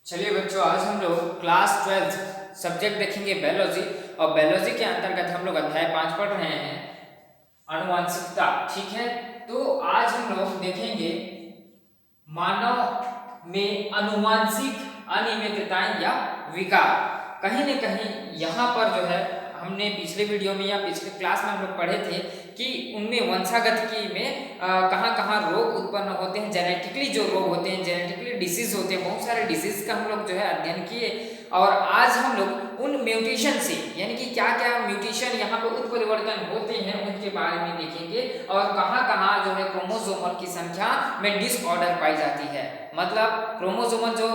चलिए बच्चों, आज हम लोग क्लास 12 सब्जेक्ट देखेंगे बायोलॉजी। और बायोलॉजी के अंतर्गत हम लोग अध्याय 5 पढ़ रहे हैं, आनुवंशिकता। ठीक है, तो आज हम लोग देखेंगे मानव में आनुवंशिक अनियमितताएं या विकार। कहीं न कहीं यहाँ पर जो है हमने पिछले वीडियो में या पिछले क्लास में हम लोग पढ़े थे कि उनमें वंशागतिकी में कहाँ कहाँ रोग उत्पन्न होते हैं, जेनेटिकली जो रोग होते हैं, जेनेटिकली डिसीज होते हैं, बहुत सारे डिसीज का हम लोग जो है अध्ययन किए। और आज हम लोग उन म्यूटेशन से, यानी कि क्या क्या म्यूटेशन यहाँ पर उत्परिवर्तन होते हैं उनके बारे में देखेंगे, और कहाँ कहाँ जो है क्रोमोसोमल की संख्या में डिसऑर्डर पाई जाती है। मतलब क्रोमोसोमल जो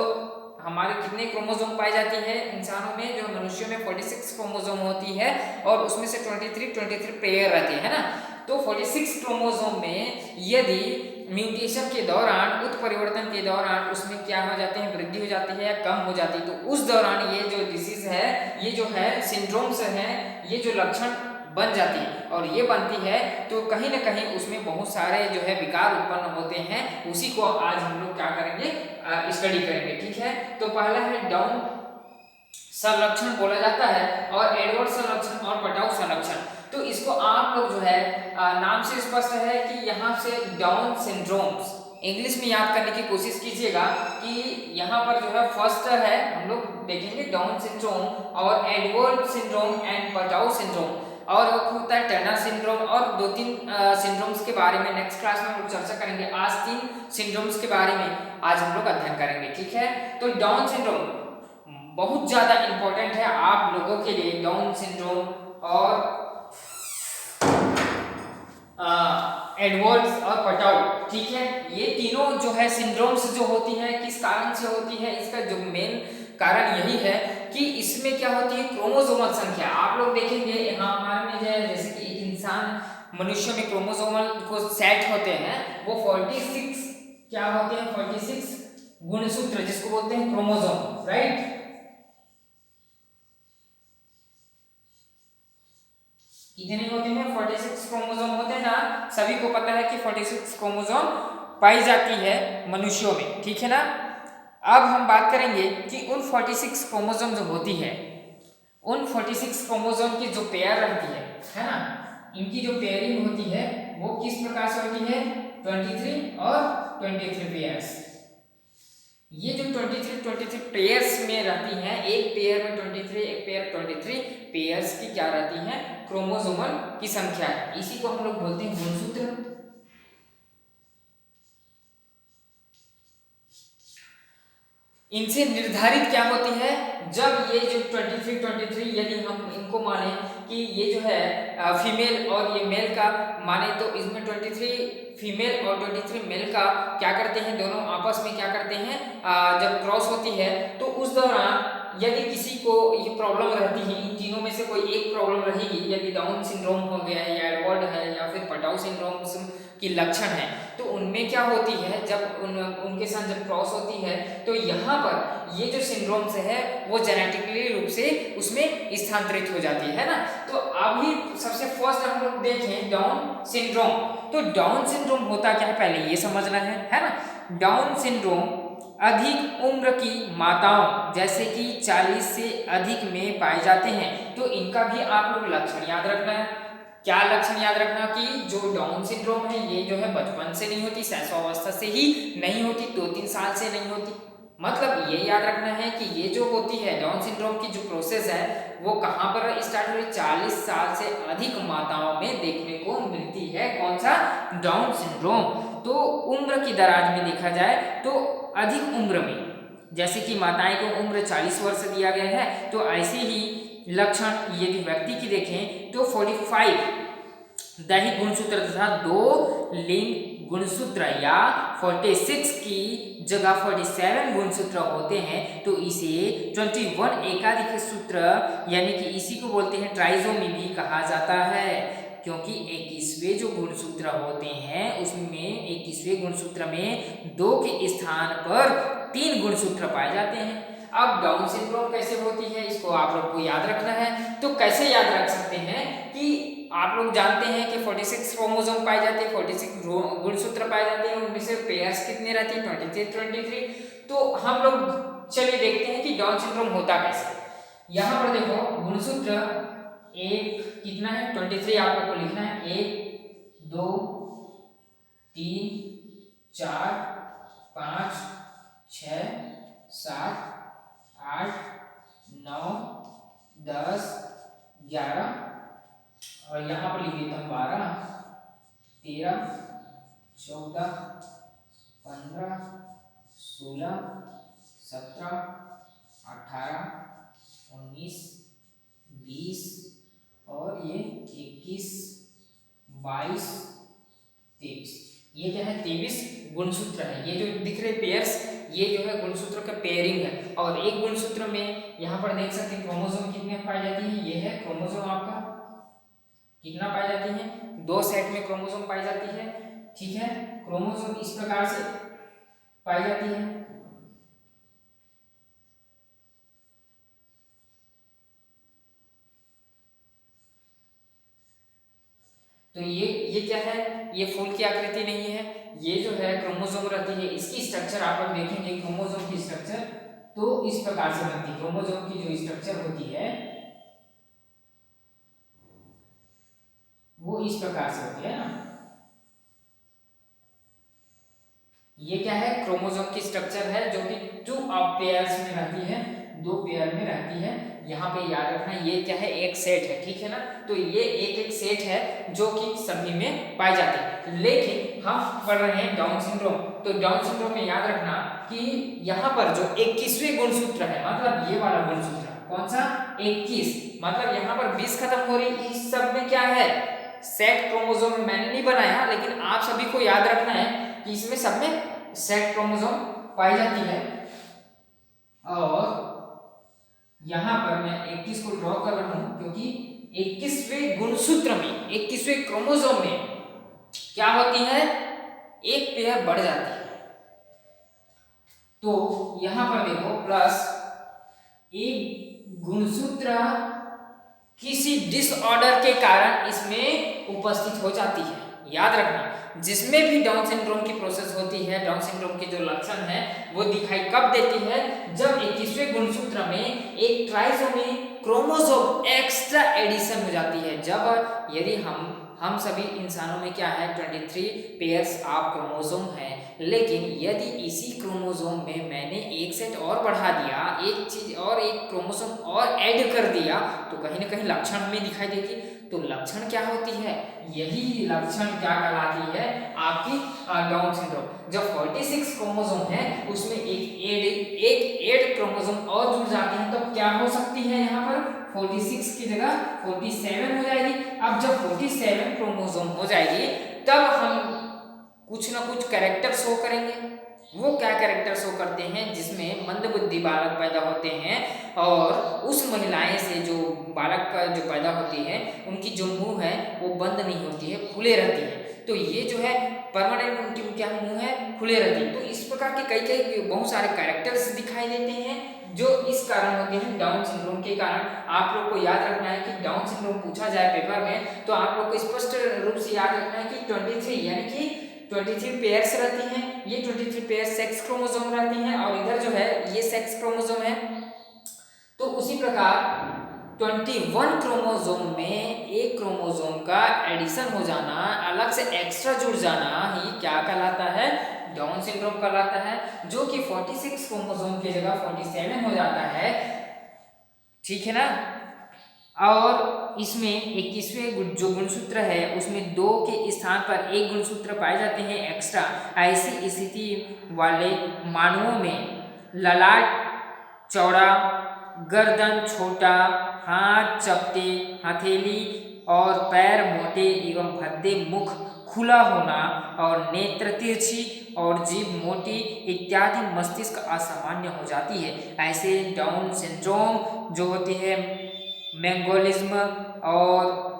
हमारे कितने क्रोमोसोम पाई जाती है इंसानों में, जो मनुष्यों में 46 क्रोमोसोम होती है और उसमें से 23 पेयर रहते हैं ना। तो 46 क्रोमोसोम में यदि म्यूटेशन के दौरान, उत्परिवर्तन के दौरान उसमें क्या हो जाते हैं, वृद्धि हो जाती है या कम हो जाती है, तो उस दौरान ये जो डिसीज है, ये जो है सिंड्रोम्स है, ये जो लक्षण बन जाती है। और ये बनती है तो कहीं ना कहीं उसमें बहुत सारे जो है विकार उत्पन्न होते हैं। उसी को आज हम लोग क्या करेंगे, स्टडी करेंगे। ठीक है, तो पहला है डाउन संलक्षण बोला जाता है, और एडवर्ड संलक्षण और पटाउ संलक्षण। तो इसको आप लोग जो है नाम से स्पष्ट है कि यहाँ से डाउन सिंड्रोम्स इंग्लिश में याद करने की कोशिश कीजिएगा कि यहाँ पर जो है फर्स्ट है, हम लोग देखेंगे डाउन सिंड्रोम और Edward syndrome and Patau syndrome, और होता है टर्नर सिंड्रोम। और दो तीन सिंड्रोम्स के बारे में नेक्स्ट क्लास में हम लोग चर्चा करेंगे। आज 3 सिंड्रोम्स के बारे में आज हम लोग अध्ययन करेंगे। ठीक है, तो डाउन सिंड्रोम बहुत ज्यादा इंपॉर्टेंट है आप लोगों के लिए। डाउन सिंड्रोम और एडवर्ड्स और पटाउ, ठीक है, ये तीनों जो है सिंड्रोम्स जो होती है किस कारण से होती है, इसका जो मेन कारण यही है कि इसमें क्या होती है, क्रोमोसोमल संख्या। आप लोग देखेंगे यहाँ हमारे में जो है, जैसे कि एक इंसान मनुष्य में क्रोमोसोमल को सेट होते हैं, वो 46 क्या होते हैं, 46 गुणसूत्र जिसको बोलते हैं क्रोमोसोम, राइट। कितने होते हैं, 46 क्रोमोसोम होते हैं ना। सभी को पता है कि 46 क्रोमोसोम पाई जाती है मनुष्यों में, ठीक है ना। अब हम बात करेंगे कि उन 46 क्रोमोसोम जो होती है, उन 46 क्रोमोसोम की जो पेयर रहती है ना, इनकी जो पेयरिंग होती है वो किस प्रकार से होती है, 23 और 23 पेयर्स। ये जो 23 पेयर्स में रहती हैं, एक पेयर में 23, एक पेयर 23 पेयर्स की क्या रहती हैं, क्रोमोसोमल की संख्या है। इसी को हम लोग बोलते हैं गुणसूत्र। इनसे निर्धारित क्या होती है, जब ये जो 23 यदि हम इनको माने कि ये जो है फीमेल और ये मेल का माने, तो इसमें 23 फीमेल और 23 मेल का क्या करते हैं, दोनों आपस में क्या करते हैं, जब क्रॉस होती है तो उस दौरान यदि किसी को ये प्रॉब्लम रहती है, इन तीनों में से कोई एक प्रॉब्लम रहेगी, यदि डाउन सिंड्रोम हो गया है या एडवर्ड है या फिर पटाउ सिंड्रोम की लक्षण है, तो उनमें क्या होती है, जब उनके साथ जब क्रॉस होती है तो यहाँ पर ये जो सिंड्रोम्स है वो जेनेटिकली रूप से उसमें स्थानांतरित हो जाती है ना। तो अभी सबसे फर्स्ट हम लोग देखें डाउन सिंड्रोम। तो डाउन सिंड्रोम होता क्या है पहले ये समझना है ना। डाउन सिंड्रोम अधिक उम्र की माताओं जैसे कि 40 से अधिक में पाए जाते हैं। तो इनका भी आप लोग लक्षण याद रखना है। क्या लक्षण याद रखना कि जो डाउन सिंड्रोम है ये जो है बचपन से नहीं होती, शैशवावस्था से ही नहीं होती, 2-3 साल से नहीं होती। मतलब ये याद रखना है कि ये जो होती है डाउन सिंड्रोम की जो प्रोसेस है वो कहाँ पर स्टार्ट हुई, 40 साल से अधिक माताओं में देखने को मिलती है। कौन सा, डाउन सिंड्रोम। तो उम्र की दराज में देखा जाए तो अधिक उम्र में, जैसे कि माताएं को उम्र 40 वर्ष दिया गया है, तो ऐसे ही लक्षण यदि व्यक्ति की देखें तो 45 दैहिक गुणसूत्र तथा 2 लिंग गुणसूत्र या 46 की जगह 47 गुणसूत्र होते हैं, तो इसे 21 एकाधिक सूत्र यानी कि इसी को बोलते हैं ट्राइसोमी भी कहा जाता है। क्योंकि 21वें जो गुणसूत्र होते हैं उसमें 21वें गुणसूत्र में 2 के स्थान पर 3 गुणसूत्र पाए जाते हैं। अब डाउन सिंड्रोम कैसे होती है इसको आप लोग को याद रखना है। तो कैसे याद रख सकते हैं कि आप लोग जानते हैं कि 46 क्रोमोसोम पाए जाते हैं, 46 गुणसूत्र पाए जाते हैं, उनमें से पेयर्स कितने रहती है, 23। तो हम लोग चलिए देखते हैं कि डाउन सिंड्रोम होता कैसे। यहाँ पर देखो गुणसूत्र एक कितना है 23 आप लोग को लिखना है 1 2 3 4 5 6 7 8 9 10 11 और यहाँ पर लिख देता हूँ 12 13 14 15 16 17 18 19 20 और ये 21 22 23। ये क्या है 23 गुणसूत्र है। ये जो दिख रहे पेयर्स ये जो है गुणसूत्र का पेयरिंग है। और एक गुणसूत्र में यहाँ पर देख सकते हैं क्रोमोसोम कितने पाई जाती है। ये है क्रोमोसोम आपका कितना पाई जाती है 2 सेट में क्रोमोसोम पाई जाती है। ठीक है, क्रोमोसोम इस प्रकार से पाई जाती है। तो ये क्या है, ये फूल की आकृति नहीं है, ये जो है क्रोमोसोम रहती है। इसकी स्ट्रक्चर आप लोग देखेंगे क्रोमोसोम की स्ट्रक्चर तो इस प्रकार से बनती है। क्रोमोसोम की जो स्ट्रक्चर होती है वो इस प्रकार से होती है ना। ये क्या है क्रोमोसोम की स्ट्रक्चर है जो कि 2 पेयर्स में रहती है, 2 पेयर में रहती है। यहाँ पे याद रखना ये क्या है एक सेट है। ठीक है ना, तो ये एक सेट है जो कि सभी में पाई जाती है। लेकिन हम पढ़ रहे हैं डाउन सिंड्रोम, तो डाउन सिंड्रोम में याद रखना कि यहाँ पर जो 21वें गुणसूत्र है मतलब ये वाला गुणसूत्र कौन सा 21, मतलब यहाँ पर 20 खत्म हो रही। इस सब में क्या है सेट क्रोमोसोम मैंने नहीं बनाया, लेकिन आप सभी को याद रखना है कि इसमें सब में सेट क्रोमोसोम पाई जाती है। और यहां पर मैं 21 को ड्रॉ कर रहा हूं क्योंकि 21वें गुणसूत्र में 21वें क्रोमोसोम में क्या होती है एक पेयर बढ़ जाती है। तो यहां पर देखो प्लस एक गुणसूत्र किसी डिसऑर्डर के कारण इसमें उपस्थित हो जाती है। याद रखना जिसमें भी डाउन सिंड्रोम की प्रोसेस होती है, डाउन सिंड्रोम के जो लक्षण है वो दिखाई कब देती है जब 21वें गुणसूत्र में एक ट्राइसोमी क्रोमोसोम एक्स्ट्रा एडिशन हो जाती है। जब यदि हम सभी इंसानों में क्या है 23 पेयर्स ऑफ क्रोमोसोम है, लेकिन यदि इसी क्रोमोसोम में मैंने एक सेट और बढ़ा दिया, एक चीज और एक क्रोमोसोम और ऐड कर दिया तो कहीं ना कहीं लक्षण हमें दिखाई देगी। तो लक्षण क्या होती है, यही लक्षण क्या कहलाती है आपकी डाउन सिंड्रोम। जब 46 क्रोमोसोम है उसमें एक एड क्रोमोसोम और जुड़ जाते हैं तो क्या हो सकती है यहाँ पर 46 की जगह 47 हो जाएगी। अब जब 47 क्रोमोसोम हो जाएगी तब हम कुछ ना कुछ कैरेक्टर शो करेंगे। वो क्या कैरेक्टर शो करते हैं जिसमें मंदबुद्धि बालक पैदा होते हैं और उस महिलाएं से जो बालक का जो पैदा होती है उनकी जो मुंह है वो बंद नहीं होती है, खुले रहती है। तो ये जो है परमानेंट उनकी क्या मुंह है खुले रहती है। तो इस प्रकार के कई बहुत सारे कैरेक्टर्स दिखाई देते हैं जो इस कारण होते हैं डाउन सिंड्रोम के कारण। आप लोग को याद रखना है कि डाउन सिंड्रोम पूछा जाए पेपर में तो आप लोग को स्पष्ट रूप से याद रखना है कि 23 यानी कि 23 पेयर्स रहती हैं। ये 23 पेयर सेक्स क्रोमोसोम रहती हैं और इधर जो है ये सेक्स क्रोमोसोम है। तो उसी प्रकार 21 क्रोमोसोम में एक क्रोमोसोम का एडिशन हो जाना, अलग से एक्स्ट्रा जुड़ जाना ही क्या कहलाता है डाउन सिंड्रोम कहलाता है, जो कि 46 क्रोमोसोम की जगह 47 हो जाता है। ठीक है ना। और इसमें 21वें जो गुणसूत्र है उसमें 2 के स्थान पर एक गुणसूत्र पाए जाते हैं एक्स्ट्रा। ऐसी स्थिति वाले मानवों में ललाट चौड़ा, गर्दन छोटा, हाथ चपटे, हथेली और पैर मोटे एवं भद्दे, मुख खुला होना और नेत्र तिरछी और जीभ मोटी इत्यादि मस्तिष्क असामान्य हो जाती है। ऐसे डाउन सिंड्रोम जो होती है मैंगोलिज्म और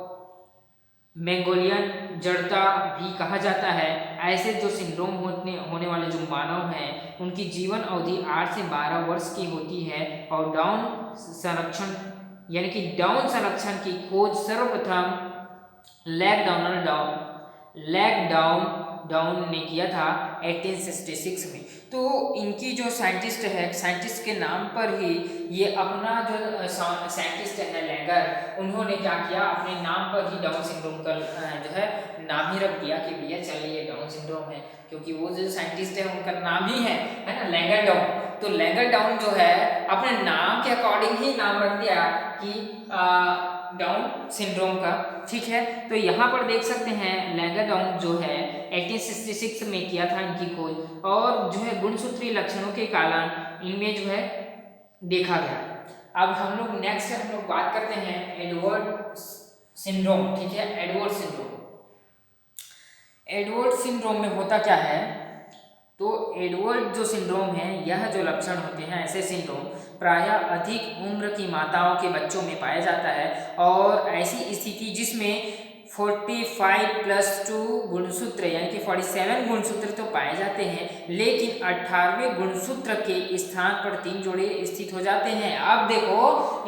मैंगोलियन जड़ता भी कहा जाता है। ऐसे जो सिंड्रोम होने वाले जो मानव हैं उनकी जीवन अवधि 8 से 12 वर्ष की होती है। और डाउन संरक्षण यानी कि डाउन संरक्षण की खोज सर्वप्रथम लैक डोनाल्ड लैग डाउन ने किया था 1866 में। तो इनकी जो साइंटिस्ट के नाम पर ही ये अपना जो साइंटिस्ट है लैंगर, उन्होंने क्या किया, अपने नाम पर ही डाउन सिंड्रोम का जो है नाम ही रख दिया कि भैया चलिए ये डाउन सिंड्रोम है, क्योंकि वो जो साइंटिस्ट है उनका नाम ही है ना लैंगर डाउन। तो लैंगर डाउन जो है अपने नाम के अकॉर्डिंग ही नाम रख दिया कि डाउन सिंड्रोम का। ठीक है, तो यहाँ पर देख सकते हैं लैंगर डाउन जो है 1866 में किया था इनकी खोज, और जो है गुणसूत्रीय लक्षणों के कारण इनमें जो है देखा गया। अब हम लोग नेक्स्ट बात करते हैं एडवर्ड सिंड्रोम। ठीक है, एडवर्ड सिंड्रोम में होता क्या है, तो एडवर्ड जो सिंड्रोम है, यह जो लक्षण होते हैं, ऐसे सिंड्रोम प्रायः अधिक उम्र की माताओं के बच्चों में पाया जाता है, और ऐसी स्थिति जिसमें 45+2 गुणसूत्र यानी कि 47 गुणसूत्र तो पाए जाते हैं, लेकिन 18वें गुणसूत्र के स्थान पर 3 जोड़े स्थित हो जाते हैं। अब देखो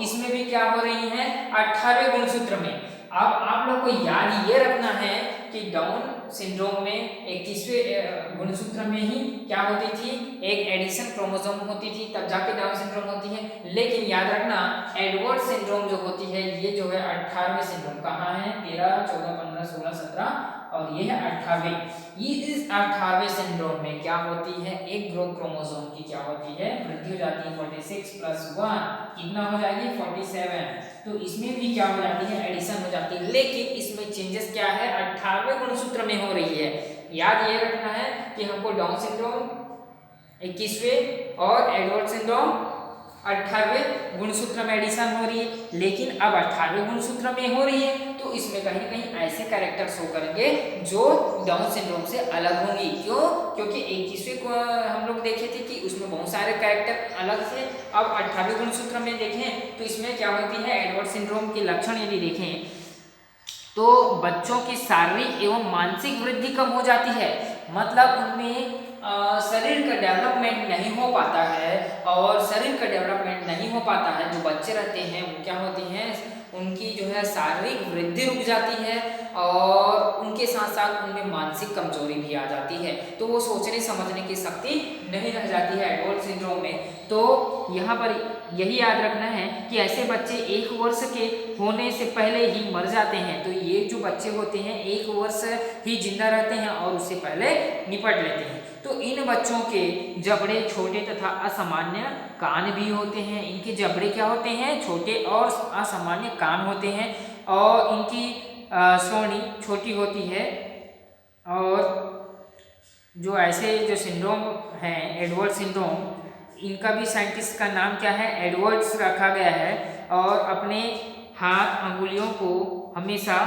इसमें भी क्या हो रही है, 18वें गुणसूत्र में। अब आप लोग को याद ये रखना है कि डाउन सिंड्रोम में 21वें गुणसूत्र में ही क्या होती थी, एक एडिशन क्रोमोसोम होती थी, तब जाके डाउन सिंड्रोम होती है। लेकिन याद रखना एडवर्ड सिंड्रोम जो होती है, ये जो है 18वें सिंड्रोम, कहाँ है, 13, 14, 15, 16, 17 और ये है 18वें। इस 18वें सिंड्रोम में क्या होती है, एक ग्रोथ क्रोमोसोम की क्या होती है, वृद्धि हो जाती है। 46+1 कितना हो जाएगी, 47। तो इसमें भी क्या हो जाती है, एडिशन हो जाती है, लेकिन इसमें चेंजेस क्या है, 18वें गुणसूत्र में हो रही है। याद ये रखना है कि हमको डाउन सिंड्रोम 21वें और एडवर्ड सिंड्रोम 18वें गुणसूत्र में एडिशन हो रही है, लेकिन अब 18वें गुणसूत्र में हो रही है, तो इसमें कहीं ना कहीं ऐसे कैरेक्टर्स शो करेंगे जो डाउन सिंड्रोम से अलग होंगी। क्यों, क्योंकि 21वें को हम लोग देखे थे कि उसमें बहुत सारे कैरेक्टर अलग थे। अब 18वें गुणसूत्र में देखें तो इसमें क्या होती है, एडवर्ड सिंड्रोम के लक्षण यदि देखें तो बच्चों की शारीरिक एवं मानसिक वृद्धि कम हो जाती है, मतलब उनमें शरीर का डेवलपमेंट नहीं हो पाता है, और शरीर का डेवलपमेंट नहीं हो पाता है, जो बच्चे रहते हैं वो क्या होते हैं, उनकी जो है शारीरिक वृद्धि रुक जाती है, और उनके साथ साथ उनमें मानसिक कमजोरी भी आ जाती है, तो वो सोचने समझने की शक्ति नहीं रह जाती है एडवर्ड सिंड्रोम में। तो यहाँ पर यही याद रखना है कि ऐसे बच्चे 1 वर्ष के होने से पहले ही मर जाते हैं। तो ये जो बच्चे होते हैं 1 वर्ष ही जिंदा रहते हैं और उससे पहले निपट लेते हैं। तो इन बच्चों के जबड़े छोटे तथा असामान्य कान भी होते हैं। इनके जबड़े क्या होते हैं, छोटे और असामान्य कान होते हैं, और इनकी श्रोणि छोटी होती है। और जो ऐसे जो सिंड्रोम हैं एडवर्ड सिंड्रोम, इनका भी साइंटिस्ट का नाम क्या है, एडवर्ड्स रखा गया है, और अपने हाथ अंगुलियों को हमेशा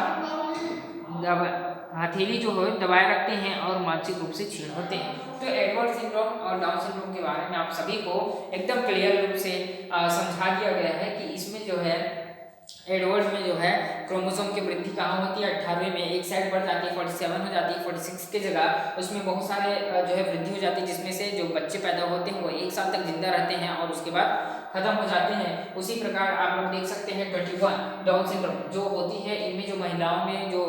हथेली जो है दबाए रखते हैं और मानसिक रूप से क्षीण होते हैं। तो एडवर्ड सिंड्रोम और डाउन सिंड्रोम के बारे में आप सभी को एकदम क्लियर रूप से समझा दिया गया है कि इसमें जो है एडवर्ड में जो है क्रोमोसोम की वृद्धि कहाँ होती है, 18वें में एक साइड बढ़ जाती है, 47 हो जाती है, 46 की जगह उसमें बहुत सारे जो है वृद्धि हो जाती है, जिसमें से जो बच्चे पैदा होते हैं वो 1 साल तक जिंदा रहते हैं और उसके बाद खत्म हो जाते हैं। उसी प्रकार आप लोग देख सकते हैं 21 डाउन सिंड्रोम जो होती है, इनमें जो महिलाओं में जो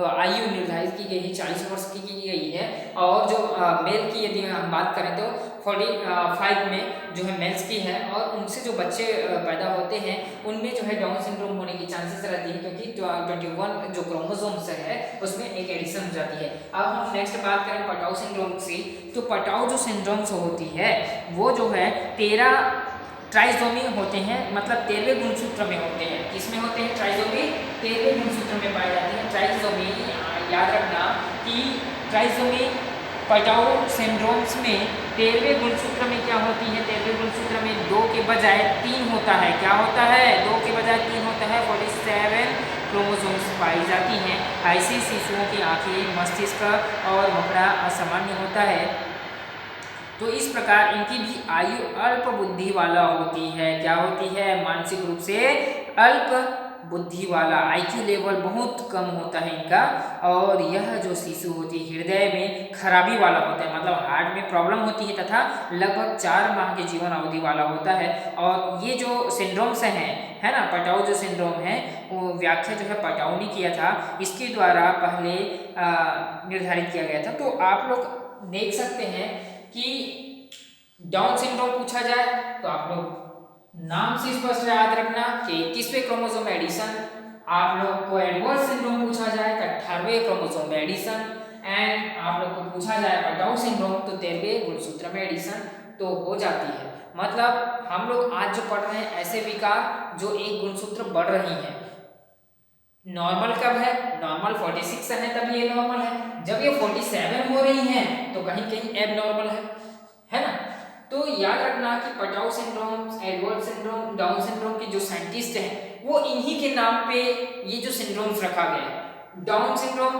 आयु निर्धारित की गई है 40 वर्ष की गई है, और जो मेल की यदि हम बात करें तो 45 में जो है मेल्स की है, और उनसे जो बच्चे पैदा होते हैं उनमें जो है डाउन सिंड्रोम होने की चांसेस रहती है, क्योंकि 21 जो क्रोमोसोम्स है उसमें एक एडिशन हो जाती है। अब हम नेक्स्ट बात करें पटाउ सिंड्रोम की, तो पटाउ जो सिंड्रोम्स होती है वो जो है 13 ट्राइसोमी होते हैं, मतलब 13वें गुणसूत्र में होते हैं। किसमें होते हैं, ट्राइसोमी 13वें गुणसूत्र में पाए जाते हैं। ट्राइसोमी याद रखना कि ट्राइसोमी पटाउ सिंड्रोम्स में 13वें गुणसूत्र में क्या होती है, 13वें गुणसूत्र में 2 के बजाय 3 होता है। क्या होता है, 2 के बजाय 3 होता है। 47 क्रोमोसोम्स पाई जाती हैं। ऐसे शिशुओं की आंखें, मस्तिष्क और मुखड़ा असामान्य होता है। तो इस प्रकार इनकी भी आयु अल्प बुद्धि वाला होती है। क्या होती है, मानसिक रूप से अल्प बुद्धि वाला, IQ लेवल बहुत कम होता है इनका, और यह जो शिशु होती है हृदय में खराबी वाला होता है, मतलब हार्ट में प्रॉब्लम होती है, तथा लगभग 4 माह के जीवन अवधि वाला होता है। और ये जो सिंड्रोम्स हैं, है ना, पटाऊ जो सिंड्रोम है, वो व्याख्या जो है पटाऊ ने किया था, इसके द्वारा पहले निर्धारित किया गया था। तो आप लोग देख सकते हैं कि डाउन सिंड्रोम पूछा जाए तो आप लोग नाम से स्पष्ट याद रखना कि 21वें क्रोमोसोम में एडिशन, आप लोग को एडवर्ड सिंड्रोम पूछा जाए तो 18वें क्रोमोसोम में एडिशन, एंड आप लोग को पूछा जाए पटाऊ सिंड्रोम तो 13वें गुणसूत्र में एडिशन तो हो जाती है। मतलब हम लोग आज जो पढ़ रहे हैं ऐसे विकार जो एक गुणसूत्र बढ़ रही है। नॉर्मल कब है? नॉर्मल 46 है तब ये नॉर्मल है, जब ये 47 हो रही है तो कहीं कहीं एब नॉर्मल है ना। तो याद रखना कि Patau syndrome, Edward syndrome, down syndrome के जो साइंटिस्ट हैं वो इन्हीं के नाम पे ये जो सिंड्रोम्स रखा गया है। डाउन सिंड्रोम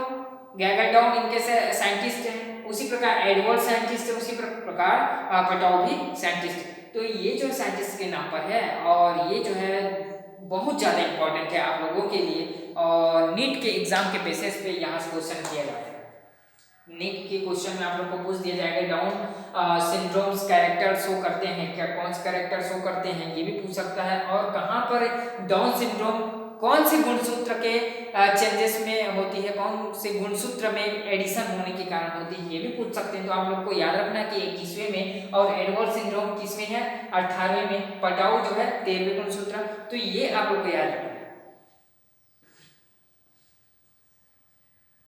गैगर डाउन इनके साइंटिस्ट हैं, उसी प्रकार एडवर्ड साइंटिस्ट है, उसी प्रकार पटाऊ भी साइंटिस्ट है। तो ये जो साइंटिस्ट के नाम पर है, और ये जो है बहुत ज़्यादा इंपॉर्टेंट है आप लोगों के लिए, और नीट के एग्जाम के बेसिस पे यहाँ से क्वेश्चन किया जाएगा। नीट के क्वेश्चन में आप लोग को पूछ दिया जाएगा डाउन सिंड्रोम्स कैरेक्टर शो करते हैं क्या, कौन से कैरेक्टर शो करते हैं, ये भी पूछ सकता है। और कहाँ पर डाउन सिंड्रोम कौन से गुणसूत्र के चेंजेस में होती है, कौन से गुणसूत्र में एडिशन होने के कारण होती है, ये भी पूछ सकते हैं। तो आप लोग को याद रखना कि 21वें में, और एडवर्ड सिंड्रोम किसमें है, 18वें में, पटाऊ जो है 13वें गुणसूत्र। तो ये आप लोग को याद रखना।